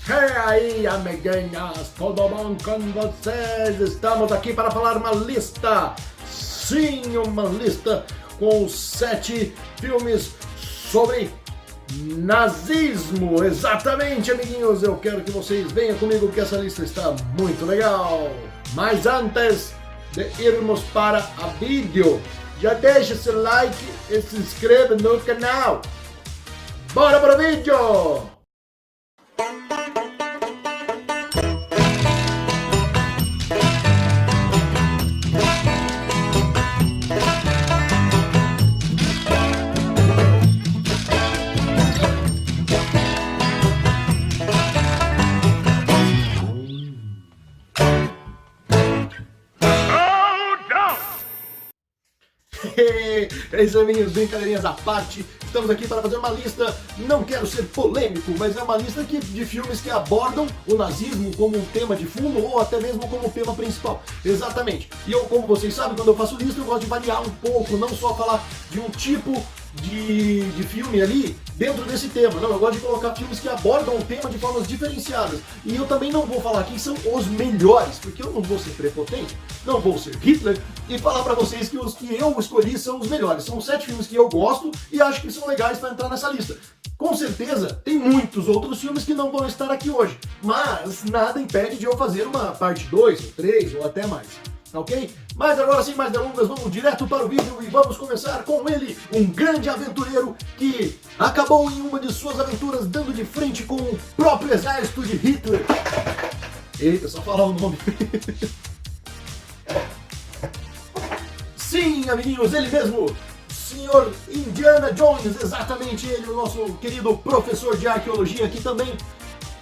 E aí, amiguinhas, tudo bom com vocês? Estamos aqui para falar uma lista, sim, uma lista com 7 filmes sobre nazismo. Exatamente, amiguinhos, eu quero que vocês venham comigo que essa lista está muito legal. Mas antes de irmos para a vídeo, já deixa seu like e se inscreva no canal. Bora para o vídeo! É isso aí, amiguinhos, brincadeirinhas à parte, estamos aqui para fazer uma lista, não quero ser polêmico, mas é uma lista de filmes que abordam o nazismo como um tema de fundo ou até mesmo como tema principal. Exatamente. E eu, como vocês sabem, quando eu faço lista eu gosto de variar um pouco, não só falar de um tipo de filme ali dentro desse tema. Não, eu gosto de colocar filmes que abordam o tema de formas diferenciadas. E eu também não vou falar quem são os melhores, porque eu não vou ser prepotente, não vou ser Hitler e falar pra vocês que os que eu escolhi são os melhores. São 7 filmes que eu gosto e acho que são legais pra entrar nessa lista. Com certeza tem muitos outros filmes que não vão estar aqui hoje, mas nada impede de eu fazer uma parte 2, ou 3 ou até mais. Ok? Mas agora sem mais delongas, vamos direto para o vídeo e vamos começar com ele, um grande aventureiro que acabou em uma de suas aventuras dando de frente com o próprio exército de Hitler. Eita, só falar o nome. Sim, amiguinhos, ele mesmo, Sr. Indiana Jones, exatamente ele, o nosso querido professor de arqueologia aqui também.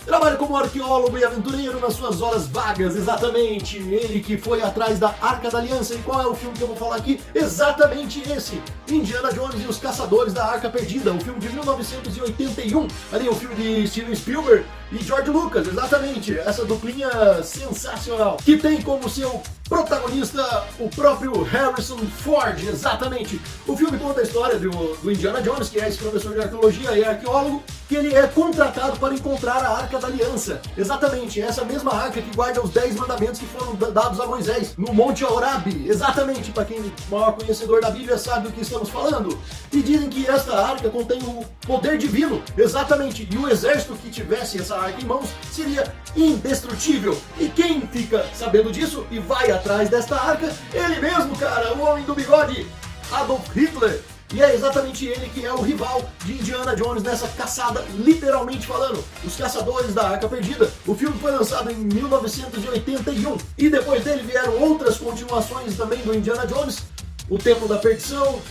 Trabalha como arqueólogo e aventureiro nas suas horas vagas, exatamente. Ele que foi atrás da Arca da Aliança. E qual é o filme que eu vou falar aqui? Exatamente esse, Indiana Jones e os Caçadores da Arca Perdida, o filme de 1981. Ali o filme de Steven Spielberg e George Lucas, exatamente. Essa duplinha sensacional, que tem como seu protagonista o próprio Harrison Ford, exatamente. O filme conta a história do Indiana Jones, que é esse professor de arqueologia e arqueólogo, que ele é contratado para encontrar a Arca da Aliança. Exatamente, essa mesma arca que guarda os 10 mandamentos que foram dados a Moisés no Monte Horebe. Exatamente, para quem é o maior conhecedor da Bíblia sabe do que estamos falando. E dizem que esta arca contém o poder divino, exatamente, e o exército que tivesse essa arca em mãos seria indestrutível. E quem fica sabendo disso e vai atrás desta arca? Ele mesmo, cara, o homem do bigode, Adolf Hitler. E é exatamente ele que é o rival de Indiana Jones nessa caçada, literalmente falando. Os Caçadores da Arca Perdida. O filme foi lançado em 1981 e depois dele vieram outras continuações também do Indiana Jones. O Templo da Perdição,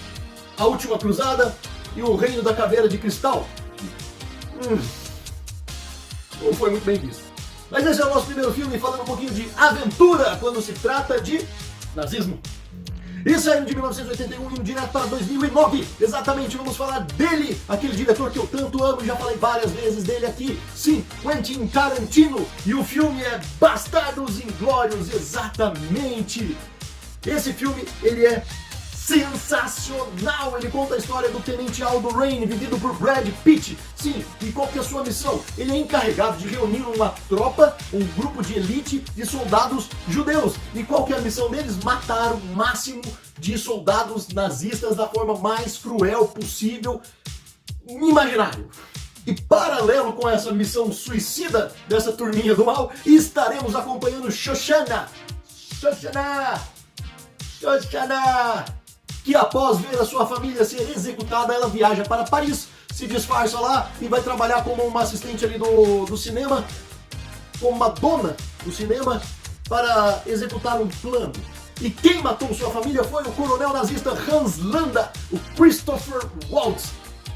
A Última Cruzada e O Reino da Caveira de Cristal. Não foi muito bem visto. Mas esse é o nosso primeiro filme falando um pouquinho de aventura quando se trata de nazismo. E saindo de 1981 indo direto para 2009, exatamente, vamos falar dele, aquele diretor que eu tanto amo, já falei várias vezes dele aqui, sim, Quentin Tarantino, e o filme é Bastardos Inglórios, exatamente. Esse filme, ele é sensacional, ele conta a história do Tenente Aldo Raine, vivido por Brad Pitt. Sim, e qual que é a sua missão? Ele é encarregado de reunir uma tropa, um grupo de elite de soldados judeus. E qual que é a missão deles? Matar o máximo de soldados nazistas da forma mais cruel possível, imaginável. E paralelo com essa missão suicida dessa turminha do mal, estaremos acompanhando Shoshana, que após ver a sua família ser executada, ela viaja para Paris, se disfarça lá e vai trabalhar como uma assistente ali do cinema, como uma dona do cinema, para executar um plano. E quem matou sua família foi o coronel nazista Hans Landa, o Christopher Waltz.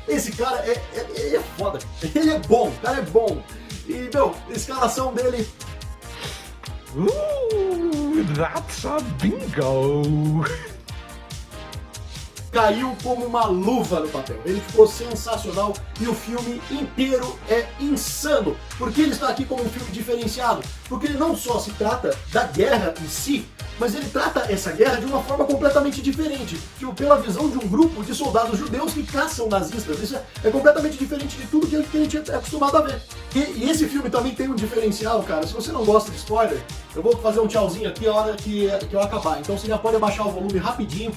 Esse cara é foda, ele é bom, o cara é bom. E, meu, a escalação dele... That's a bingo! Caiu como uma luva no papel. Ele ficou sensacional e o filme inteiro é insano. Porque ele está aqui como um filme diferenciado? Porque ele não só se trata da guerra em si, mas ele trata essa guerra de uma forma completamente diferente, tipo, pela visão de um grupo de soldados judeus que caçam nazistas. Isso é completamente diferente de tudo que a gente é acostumado a ver. E esse filme também tem um diferencial, cara. Se você não gosta de spoiler, eu vou fazer um tchauzinho aqui a hora que eu acabar. Então você já pode abaixar o volume rapidinho,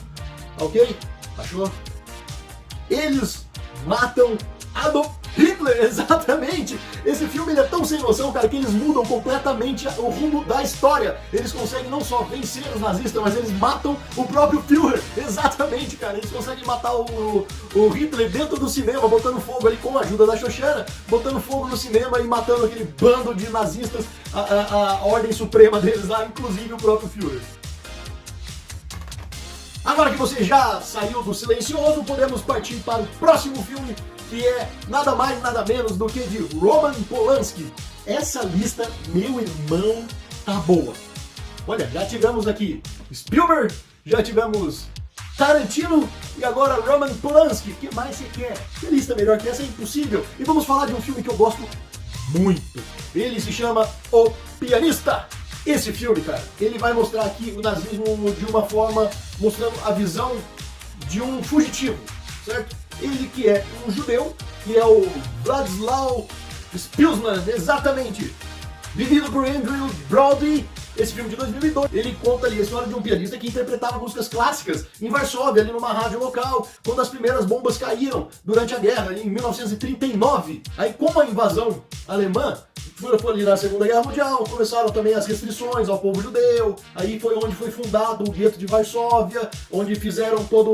ok? Achou? Eles matam Adolf Hitler, exatamente! Esse filme ele é tão sem noção, cara, que eles mudam completamente o rumo da história. Eles conseguem não só vencer os nazistas, mas eles matam o próprio Führer. Exatamente, cara. Eles conseguem matar o Hitler dentro do cinema, botando fogo ali com a ajuda da Xoxana, botando fogo no cinema e matando aquele bando de nazistas, a ordem suprema deles lá, inclusive o próprio Führer. Agora que você já saiu do silencioso, podemos partir para o próximo filme, que é nada mais nada menos do que de Roman Polanski. Essa lista, meu irmão, tá boa. Olha, já tivemos aqui Spielberg, já tivemos Tarantino e agora Roman Polanski. O que mais você quer? Que lista melhor que essa? É impossível. E vamos falar de um filme que eu gosto muito. Ele se chama O Pianista. Esse filme, cara, ele vai mostrar aqui o nazismo de uma forma, mostrando a visão de um fugitivo, certo? Ele que é um judeu, que é o Władysław Szpilman, exatamente, vivido por Andrew Brody. Esse filme de 2002, ele conta ali a história de um pianista que interpretava músicas clássicas em Varsóvia, ali numa rádio local, quando as primeiras bombas caíram durante a guerra, em 1939. Aí, com a invasão alemã, foi ali na Segunda Guerra Mundial, começaram também as restrições ao povo judeu, aí foi onde foi fundado o gueto de Varsóvia, onde fizeram todo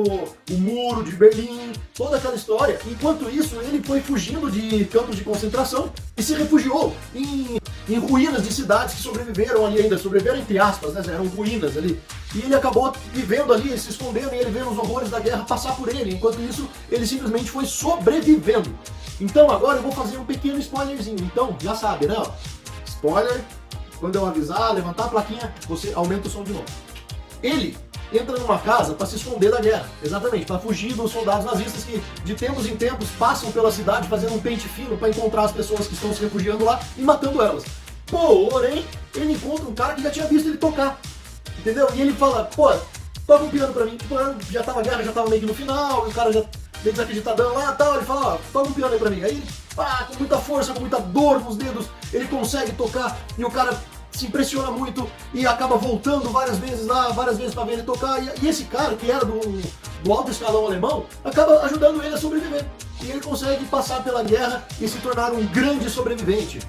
o muro de Berlim, toda aquela história. Enquanto isso, ele foi fugindo de campos de concentração e se refugiou em ruínas de cidades que sobreviveram ali ainda, sobreviveram entre aspas, né, eram ruínas ali. E ele acabou vivendo ali, se escondendo, e ele vendo os horrores da guerra passar por ele. Enquanto isso, ele simplesmente foi sobrevivendo. Então agora eu vou fazer um pequeno spoilerzinho. Então, já sabe, né? Spoiler, quando eu avisar, levantar a plaquinha, você aumenta o som de novo. Ele entra numa casa para se esconder da guerra, exatamente, para fugir dos soldados nazistas que de tempos em tempos passam pela cidade fazendo um pente fino para encontrar as pessoas que estão se refugiando lá e matando elas. Porém, ele encontra um cara que já tinha visto ele tocar, entendeu? E ele fala, pô, toca um piano pra mim. Tipo, já tava a guerra, já tava meio que no final, e o cara já meio desacreditadão lá e tal, ele fala, ó, toca um piano aí pra mim. Aí, pá, com muita força, com muita dor nos dedos, ele consegue tocar, e o cara se impressiona muito e acaba voltando várias vezes lá, várias vezes pra ver ele tocar. E esse cara, que era do alto escalão alemão, acaba ajudando ele a sobreviver. E ele consegue passar pela guerra e se tornar um grande sobrevivente.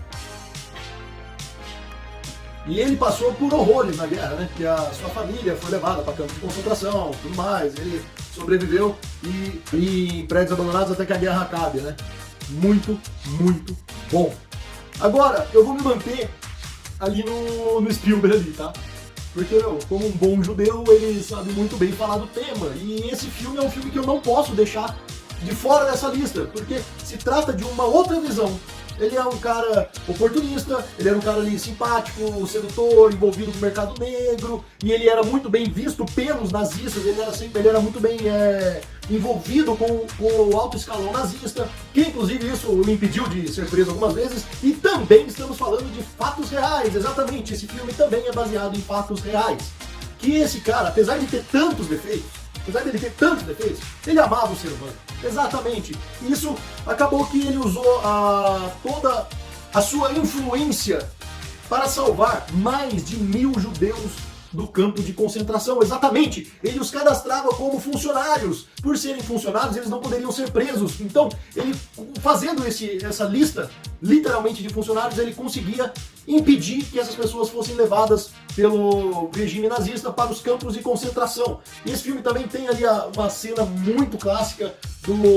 E ele passou por horrores na guerra, né? Que a sua família foi levada para campos de concentração, tudo mais. Ele sobreviveu e em prédios abandonados até que a guerra acabe, né? Muito, muito bom. Agora, eu vou me manter ali no Spielberg ali, tá? Porque, como um bom judeu, ele sabe muito bem falar do tema. E esse filme é um filme que eu não posso deixar de fora dessa lista, porque se trata de uma outra visão. Ele é um cara oportunista, ele era um cara ali simpático, sedutor, envolvido com o mercado negro, e ele era muito bem visto pelos nazistas, ele era muito bem envolvido com o alto escalão nazista, que inclusive isso o impediu de ser preso algumas vezes, e também estamos falando de fatos reais, exatamente, esse filme também é baseado em fatos reais. Que esse cara, apesar de ter tantos defeitos, ele amava o ser humano. Exatamente. Isso acabou que ele usou toda a sua influência para salvar mais de 1000 judeus do campo de concentração. Exatamente. Ele os cadastrava como funcionários. Por serem funcionários, eles não poderiam ser presos. Então, ele fazendo essa lista, literalmente, de funcionários, ele conseguia impedir que essas pessoas fossem levadas pelo regime nazista para os campos de concentração. E esse filme também tem ali uma cena muito clássica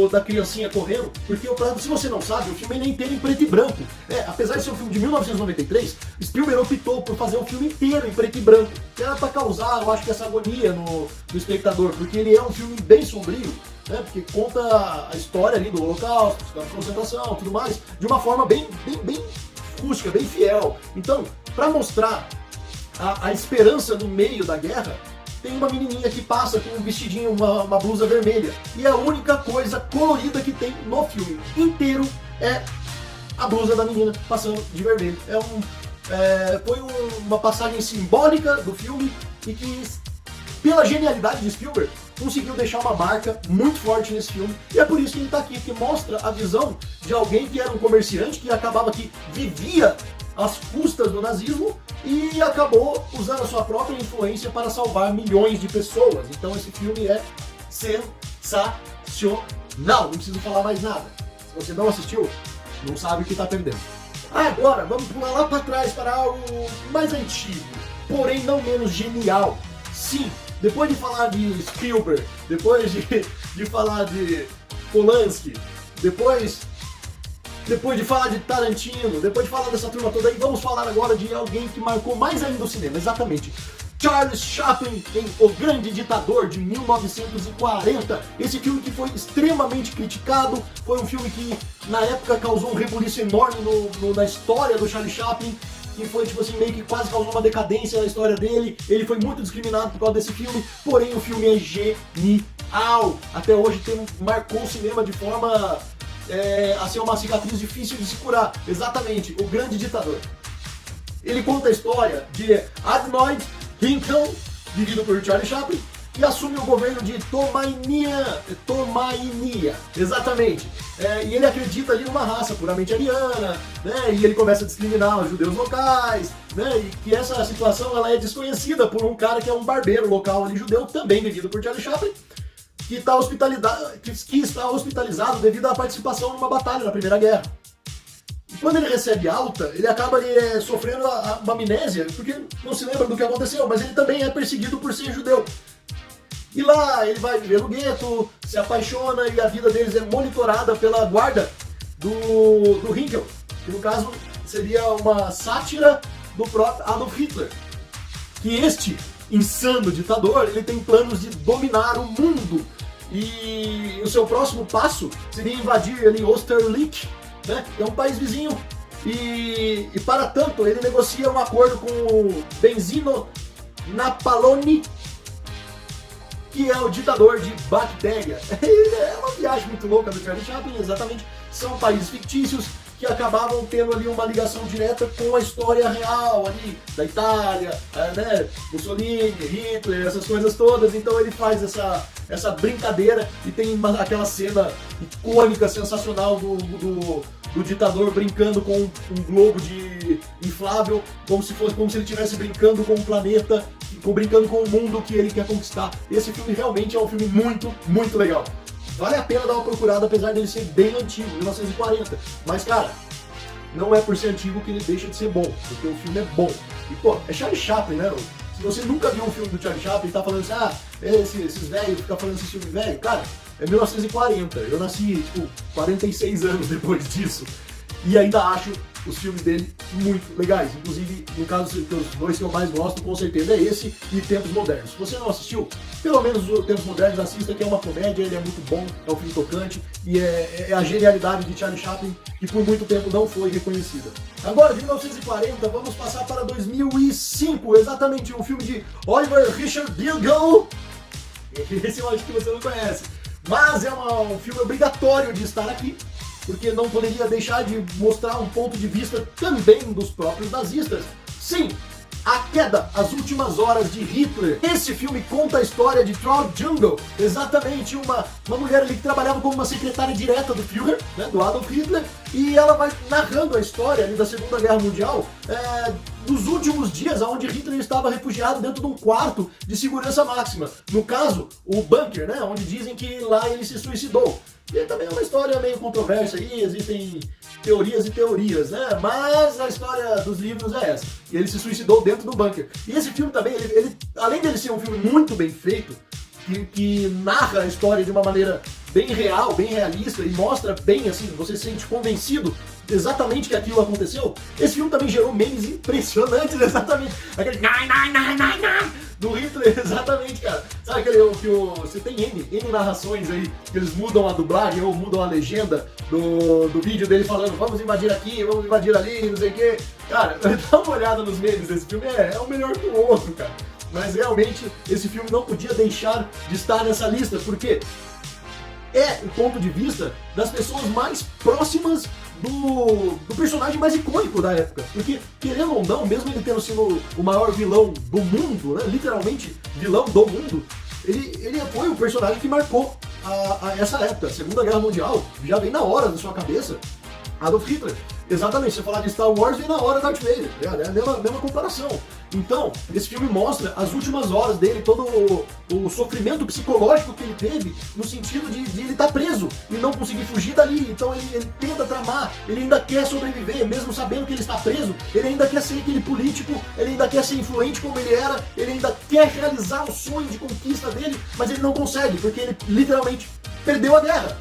da criancinha correndo, porque se você não sabe, o filme é inteiro em preto e branco. Apesar de ser um filme de 1993, Spielberg optou por fazer o filme inteiro em preto e branco, que era para causar, eu acho que essa agonia no espectador, porque ele é um filme bem sombrio, né, porque conta a história ali do Holocausto, dos campos de concentração, tudo mais, de uma forma bem rústica, bem fiel. Então, para mostrar a esperança no meio da guerra, tem uma menininha que passa com um vestidinho, uma blusa vermelha. E a única coisa colorida que tem no filme inteiro é a blusa da menina passando de vermelho. Foi uma passagem simbólica do filme e que, pela genialidade de Spielberg, conseguiu deixar uma marca muito forte nesse filme, e é por isso que ele tá aqui, que mostra a visão de alguém que era um comerciante, que acabava que vivia às custas do nazismo e acabou usando a sua própria influência para salvar milhões de pessoas. Então esse filme é sensacional, não preciso falar mais nada. Se você não assistiu, não sabe o que tá perdendo. Agora, vamos pular lá para trás para algo mais antigo, porém não menos genial. Sim, depois de falar de Spielberg, depois de falar de Polanski, depois de falar de Tarantino, depois de falar dessa turma toda aí, vamos falar agora de alguém que marcou mais ainda o cinema, exatamente. Charles Chaplin em O Grande Ditador, de 1940. Esse filme que foi extremamente criticado, foi um filme que na época causou um rebuliço enorme na história do Charles Chaplin, que foi tipo assim, meio que quase causou uma decadência na história dele. Ele foi muito discriminado por causa desse filme, porém o filme é genial. Até hoje marcou o cinema de forma a ser uma cicatriz difícil de se curar. Exatamente, O Grande Ditador. Ele conta a história de Adnoid Lincoln, vivido por Charlie Chaplin, e assume o governo de Tomainia, exatamente. E ele acredita ali numa raça puramente ariana, né? E ele começa a discriminar os judeus locais, né? E que essa situação ela é desconhecida por um cara que é um barbeiro local ali judeu, também vivido por Charlie Chaplin, que está hospitalizado devido à participação numa batalha na Primeira Guerra. E quando ele recebe alta, ele acaba sofrendo uma amnésia, porque não se lembra do que aconteceu, mas ele também é perseguido por ser judeu. E lá ele vai viver no gueto, se apaixona e a vida deles é monitorada pela guarda do Hinkel, que no caso seria uma sátira do próprio Adolf Hitler. Que este insano ditador, ele tem planos de dominar o mundo. E o seu próximo passo seria invadir ali Österreich, né? É um país vizinho. E para tanto, ele negocia um acordo com o Benzino Napaloni, que é o ditador de Bactéria. É uma viagem muito louca do Charlie Chaplin, exatamente. São países fictícios que acabavam tendo ali uma ligação direta com a história real ali da Itália, né? Mussolini, Hitler, essas coisas todas. Então ele faz essa brincadeira e tem aquela cena icônica, sensacional do ditador brincando com um globo de inflável, como se ele estivesse brincando com um planeta, brincando com o mundo que ele quer conquistar. Esse filme realmente é um filme muito, muito legal. Vale a pena dar uma procurada, apesar dele ser bem antigo, 1940. Mas, cara, não é por ser antigo que ele deixa de ser bom, porque o filme é bom. E, pô, é Charlie Chaplin, né? Se você nunca viu um filme do Charlie Chaplin e tá falando assim, esses velhos ficam falando esse filme velho, cara, é 1940. Eu nasci, 46 anos depois disso. E ainda acho os filmes dele muito legais. Inclusive, no caso, os dois que eu mais gosto, com certeza, é esse e Tempos Modernos. Se você não assistiu, pelo menos o Tempos Modernos assista, que é uma comédia, ele é muito bom, é um filme tocante, e é a genialidade de Charlie Chaplin, que por muito tempo não foi reconhecida. Agora, de 1940, vamos passar para 2005, exatamente, um filme de Oliver Richard Bilge. Esse eu acho que você não conhece, mas é um filme obrigatório de estar aqui, porque não poderia deixar de mostrar um ponto de vista também dos próprios nazistas. Sim, A Queda, As Últimas Horas de Hitler. Esse filme conta a história de Traud Jungle, exatamente uma mulher ali que trabalhava como uma secretária direta do Führer, né, do Adolf Hitler, e ela vai narrando a história ali da Segunda Guerra Mundial, dos últimos dias onde Hitler estava refugiado dentro de um quarto de segurança máxima. No caso, o bunker, né, onde dizem que lá ele se suicidou. E também é uma história meio controversa aí, existem teorias e teorias, né? Mas a história dos livros é essa. E ele se suicidou dentro do bunker. E esse filme também, ele além dele ser um filme muito bem feito, que narra a história de uma maneira bem real, bem realista, e mostra bem, assim, você se sente convencido exatamente que aquilo aconteceu, esse filme também gerou memes impressionantes, exatamente. Aquele do Hitler, exatamente, cara. Sabe aquele que você tem N narrações aí, que eles mudam a dublagem ou mudam a legenda do vídeo dele falando vamos invadir aqui, vamos invadir ali, não sei o que. Cara, dá uma olhada nos memes desse filme, é o melhor que o outro, cara. Mas realmente esse filme não podia deixar de estar nessa lista, porque é o ponto de vista das pessoas mais próximas do personagem mais icônico da época. Porque, querendo ou não, mesmo ele tendo sido o maior vilão do mundo, né, literalmente vilão do mundo, ele foi o personagem que marcou essa época. A Segunda Guerra Mundial já vem na hora da sua cabeça Adolf Hitler. Exatamente, se você falar de Star Wars, vem na hora Darth Vader. É a mesma comparação. Então, esse filme mostra as últimas horas dele, todo o sofrimento psicológico que ele teve, no sentido de ele estar preso e não conseguir fugir dali. Então ele tenta tramar, ele ainda quer sobreviver, mesmo sabendo que ele está preso, ele ainda quer ser aquele político, ele ainda quer ser influente como ele era, ele ainda quer realizar o sonho de conquista dele, mas ele não consegue, porque ele literalmente perdeu a guerra.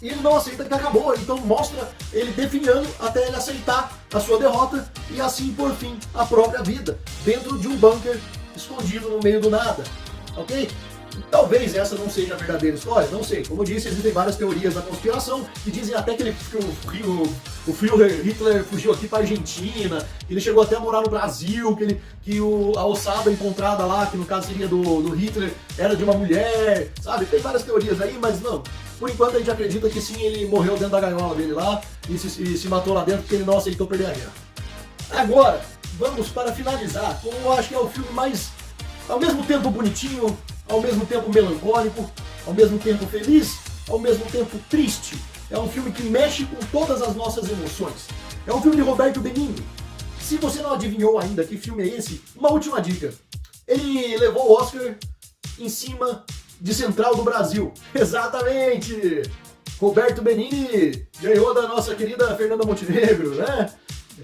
E ele não aceita que acabou, então mostra ele definhando até ele aceitar a sua derrota e assim, por fim, a própria vida, dentro de um bunker escondido no meio do nada, ok? Talvez essa não seja a verdadeira história, não sei. Como eu disse, existem várias teorias da conspiração que dizem até que o Führer Hitler fugiu aqui para a Argentina, ele chegou até a morar no Brasil, a ossada encontrada lá, que no caso seria do Hitler, era de uma mulher, sabe? Tem várias teorias aí, mas não. Por enquanto a gente acredita que sim, ele morreu dentro da gaiola dele lá e se matou lá dentro porque ele não aceitou perder a guerra. Agora, vamos para finalizar com eu acho que é o filme mais, ao mesmo tempo bonitinho, ao mesmo tempo melancólico, ao mesmo tempo feliz, ao mesmo tempo triste. É um filme que mexe com todas as nossas emoções. É um filme de Roberto Benigni. Se você não adivinhou ainda que filme é esse, uma última dica. Ele levou o Oscar em cima de Central do Brasil. Exatamente! Roberto Benigni ganhou da nossa querida Fernanda Montenegro, né?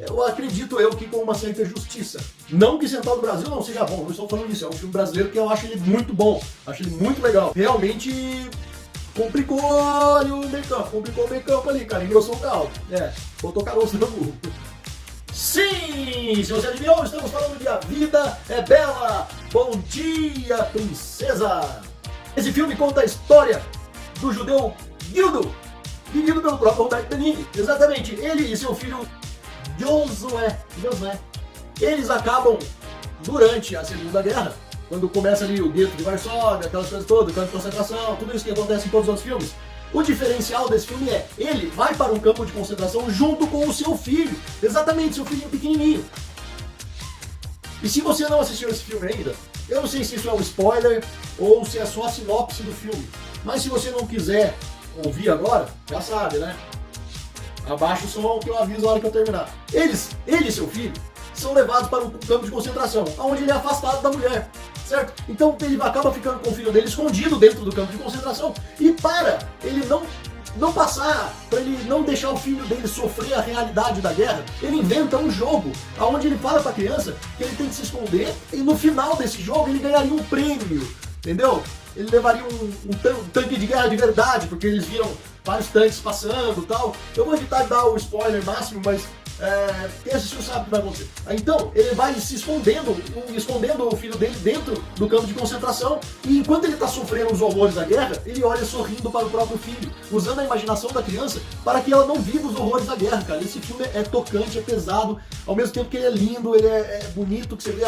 Eu acredito que com uma certa justiça. Não que Central do Brasil não seja bom, não estou falando disso, é um filme brasileiro que eu acho ele muito bom, acho ele muito legal. Realmente complicou o meio campo ali, cara, engrossou o caldo. Botou caroço no burro. Sim, se você adivinhou, estamos falando de A Vida é Bela. Bom dia, princesa! Esse filme conta a história do judeu Guido, vivido pelo próprio Roberto Benigni. Exatamente, ele e seu filho Josué, eles acabam, durante a Segunda Guerra, quando começa ali o gueto de Varsóvia, aquelas coisas todas, campo de concentração, tudo isso que acontece em todos os outros filmes. O diferencial desse filme é, ele vai para um campo de concentração junto com o seu filho, exatamente, seu filhinho pequenininho. E se você não assistiu esse filme ainda, eu não sei se isso é um spoiler ou se é só a sinopse do filme, mas se você não quiser ouvir agora, já sabe, né? Abaixa o som que eu aviso a hora que eu terminar. Ele e seu filho são levados para um campo de concentração, onde ele é afastado da mulher, certo? Então ele acaba ficando com o filho dele escondido dentro do campo de concentração e para ele não passar, para ele não deixar o filho dele sofrer a realidade da guerra, ele inventa um jogo onde ele fala para a criança que ele tem que se esconder e no final desse jogo ele ganharia um prêmio, entendeu? Ele levaria um tanque de guerra de verdade, porque eles viram vários tanques passando e tal. Eu vou evitar de dar o spoiler máximo, mas quem assistiu sabe o que vai acontecer. Então, ele vai se escondendo o filho dele dentro do campo de concentração, e enquanto ele está sofrendo os horrores da guerra, ele olha sorrindo para o próprio filho, usando a imaginação da criança para que ela não viva os horrores da guerra, cara. Esse filme é tocante, é pesado, ao mesmo tempo que ele é lindo, ele é bonito, que você vê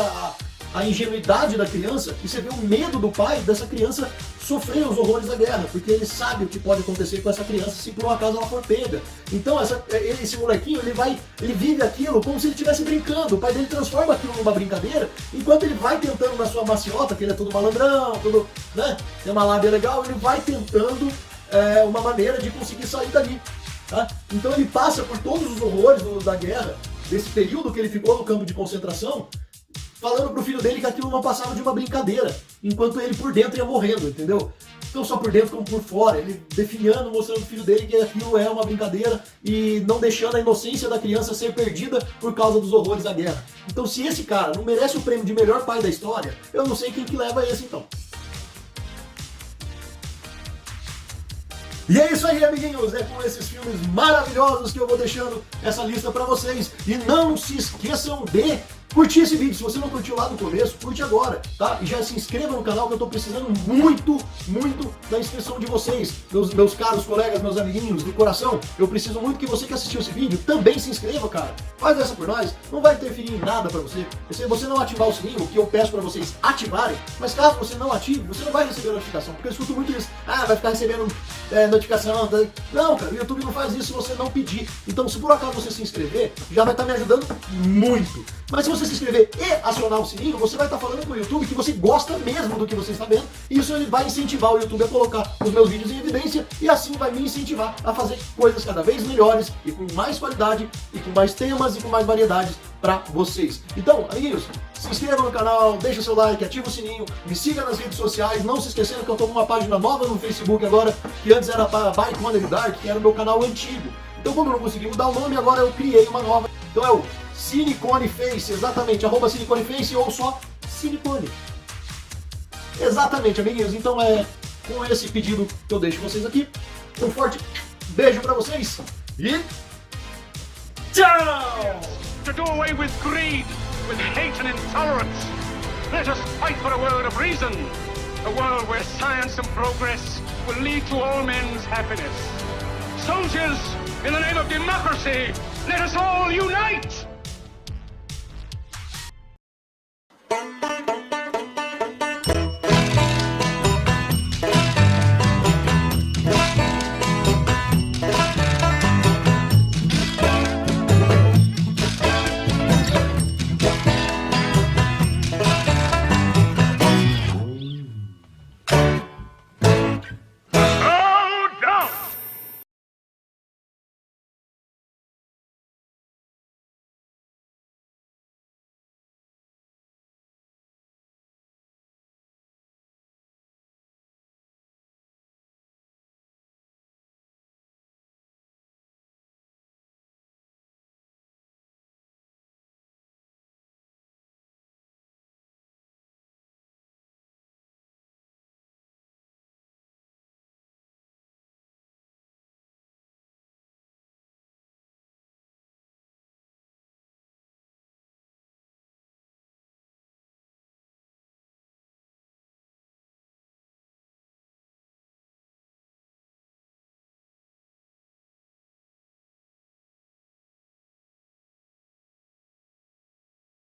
a ingenuidade da criança e você vê o medo do pai dessa criança sofrer os horrores da guerra, porque ele sabe o que pode acontecer com essa criança se por um acaso ela for pega. Então esse molequinho, ele vive aquilo como se ele estivesse brincando, o pai dele transforma aquilo numa brincadeira, enquanto ele vai tentando na sua maciota, que ele é todo malandrão, todo, né, tem uma lábia legal, ele vai tentando uma maneira de conseguir sair dali. Tá? Então ele passa por todos os horrores da guerra, desse período que ele ficou no campo de concentração, falando pro filho dele que aquilo não passava de uma brincadeira, enquanto ele por dentro ia morrendo, entendeu? Não só por dentro como por fora, ele definhando, mostrando pro filho dele que aquilo é uma brincadeira e não deixando a inocência da criança ser perdida por causa dos horrores da guerra. Então se esse cara não merece o prêmio de melhor pai da história, eu não sei quem que leva esse então. E é isso aí, amiguinhos, é com esses filmes maravilhosos que eu vou deixando essa lista pra vocês. E não se esqueçam de curtir esse vídeo. Se você não curtiu lá no começo, curte agora, tá? E já se inscreva no canal que eu tô precisando muito da inscrição de vocês, meus caros colegas, meus amiguinhos do coração. Eu preciso muito que você que assistiu esse vídeo também se inscreva, cara. Faz essa por nós, não vai interferir em nada pra você. Se você não ativar o sininho, que eu peço pra vocês ativarem, mas caso você não ative, você não vai receber notificação, porque eu escuto muito isso. Ah, vai ficar recebendo notificação. Não, cara, o YouTube não faz isso se você não pedir. Então, se por acaso você se inscrever, já vai estar me ajudando muito. Mas se você se inscrever e acionar o sininho, você vai estar falando com o YouTube que você gosta mesmo do que você está vendo. E isso ele vai incentivar o YouTube a colocar os meus vídeos em evidência e assim vai me incentivar a fazer coisas cada vez melhores e com mais qualidade e com mais temas e com mais variedades para vocês. Então, amiguinhos, se inscreva no canal, deixa seu like, ativa o sininho, me siga nas redes sociais, não se esquecendo que eu estou com uma página nova no Facebook agora, que antes era para By Connery Dark, que era o meu canal antigo. Então, como eu não consegui mudar o nome, agora eu criei uma nova. Então é o Cinecone Face, exatamente, @Cinecone Face ou só Cinecone. Exatamente, amiguinhos. Então é com esse pedido que eu deixo vocês aqui. Um forte beijo pra vocês e tchau! To do away with greed, with hate and intolerance. Let us fight for a world of reason. A world where science and progress will lead to all men's happiness. Soldiers, in the name of democracy, let us all unite!